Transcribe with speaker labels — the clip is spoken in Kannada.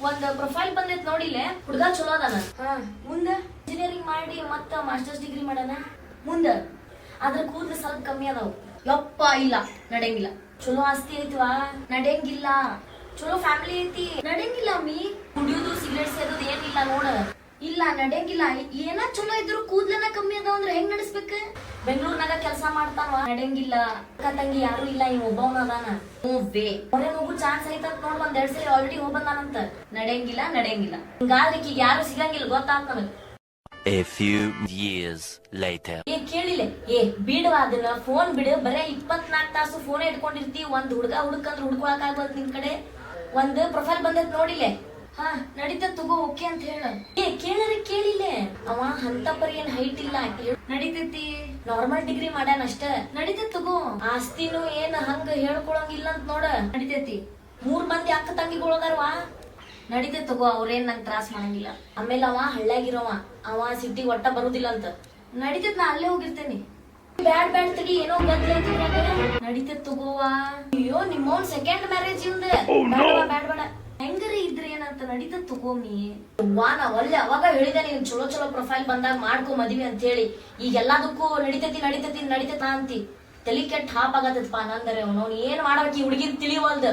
Speaker 1: ಒಂದ್ ಪ್ರೊಫೈಲ್ ಬಂದೈತ್ ನೋಡಿಲೆ, ಹುಡುಗ ಚಲೋ ಅದಾನ. ಮುಂದ ಇಂಜಿನಿಯರಿಂಗ್ ಮಾಡಿ ಮತ್ತ ಮಾಸ್ಟರ್ಸ್ ಡಿಗ್ರಿ ಮಾಡಾನ. ಮುಂದ ಅದ್ರ ಕೂದ್ಲು ಸ್ವಲ್ಪ ಕಮ್ಮಿ ಅದಾವ. ಯಪ್ಪ ಇಲ್ಲ ನಡೆಯಂಗಿಲ್ಲ. ಚಲೋ ಆಸ್ತಿ ಐತಿವಾ, ನಡೆಯಂಗಿಲ್ಲ. ಚಲೋ ಫ್ಯಾಮಿಲಿ ಐತಿ, ನಡೆಯಂಗಿಲ್ಲ. ಅಮ್ಮಿ ಕುಡಿಯೋದು ಸಿಗರೇಟ್ ಸೇದೋದು ಏನಿಲ್ಲ ನೋಡ. ಇಲ್ಲ ನಡೆಯಂಗಿಲ್ಲ. ಏನ ಚಲೋ ಇದ್ರು ಕೂದ್ಲನ ಕಮ್ಮಿ ಅದಾವ ಅಂದ್ರೆ ಹೆಂಗ್ ನಡೆಸ್ಬೇಕ? ಬೆಂಗಳೂರ್ನಾಗ ಕೆಲಸ ಮಾಡ್ತಾವ, ನಡೆಯಂಗಿಲ್ಲ. ಅಕ್ಕ ತಂಗಿ ಯಾರು ಇಲ್ಲ, ಇವ್ ಒಬ್ಬವನ ಅದಾನ. ಹೊರಗೆ ಹೋಗು ಚಾನ್ಸ್ ಐತಂತ ನೋಡ್, 1-2 ಸರಿ ಆಲ್ರೆಡಿ ಹೋಗ್ಬಂದಾನಂತ. ನಡೆಯಂಗಿಲ್ಲ ನಡೆಯಂಗಿಲ್ಲ. ಹಿಂಗಾದ್ರೆ ಈಗ ಯಾರು ಸಿಗಂಗಿಲ್ಲ, ಗೊತ್ತಾತ್ ನನಗ್.
Speaker 2: A few years later.
Speaker 1: ಕೇಳಿಲ್ಲ, ಬಿಡುವ ಅದನ್ನ, ಫೋನ್ ಬಿಡು. ಬರೇ 24 ತಾಸು ಫೋನ್ ಇಟ್ಕೊಂಡಿರ್ತಿ. ಒಂದ್ ಹುಡುಗ ಹುಡುಕಂದ್ರ ಹುಡ್ಕೊಳಕ್ ಆಗ್ಬಾರ್ದು ನಿನ್ ಕಡೆ. ಒಂದ್ ಪ್ರೊಫೈಲ್ ಬಂದೈತ್ ನೋಡಿಲೆ. ನಡೀತ ತಗೋ, ಓಕೆ ಅಂತ ಹೇಳ. ಕೇಳಿಲ್ಲ ಅವ ಅಂತ ಪರಿ ಏನ್ ಹೈಟ್ ಇಲ್ಲ. ನಡೀತೈತಿ, ನಾರ್ಮಲ್ ಡಿಗ್ರಿ ಮಾಡ್ಯಾನ ಅಷ್ಟ. ನಡೀತೈತಿ ತಗೋ. ಆಸ್ತಿನೂ ಏನ್ ಹಂಗ ಹೇಳ್ಕೊಳಂಗಿಲ್ಲ ಅಂತ ನೋಡ. ನಡೀತೈತಿ. 3 ಮಂದಿ ಅಕ್ಕ ತಂಗಿಗಳದಾರವಾ, ನಡೀತೈತಿ ತಗೋ. ಅವ್ರೇನ್ ನಂಗ್ ತ್ರಾಸ್ ಮಾಡಂಗಿಲ್ಲ. ಆಮೇಲೆ ಅವ ಹಳ್ಳ್ಯಾಗಿರೋವ, ಅವ ಸಿಟಿಗೆ ಒಟ್ಟ ಬರುದಿಲ್ಲ ಅಂತ. ನಡೀತೈತಿ, ನಾ ಅಲ್ಲೇ ಹೋಗಿರ್ತೇನಿ. ಬ್ಯಾಡ್ ತಡಿ, ಏನೋ ಬದ್ಲೈತಿ. ನಡೀತೈತಿ ತಗೋವಾ. ಅಯ್ಯೋ ನಿಮ್ಮವ್ನ್ ಸೆಕೆಂಡ್ ಮ್ಯಾರೇಜ್ ಇವ್ದ. ಬೇಡ ಹೆಂಗರ ಇದ್ರೆ ಏನಂತ. ನಡೀತದ ತಗೋಮಿ. ನಾ ಒಳ್ಳೆ ಅವಾಗ ಹೇಳಿದೆ, ನೀನ್ ಚಲೋ ಪ್ರೊಫೈಲ್ ಬಂದಾಗ ಮಾಡ್ಕೊ ಮದ್ವಿ ಅಂತ ಹೇಳಿ. ಈಗ ಎಲ್ಲದಕ್ಕೂ ನಡೀತೈತಿ ಅಂತಿ. ತಲಿ ಕೆಟ್ಟ ಹಾಪ್ ಆಗತ್ತಪ್ಪ. ನಂದರೆ ಅವ್ನು ಏನ್ ಮಾಡ್ಬೇಕು ಈ ಹುಡುಗಿನ್ ತಿಳಿವಲ್ದ.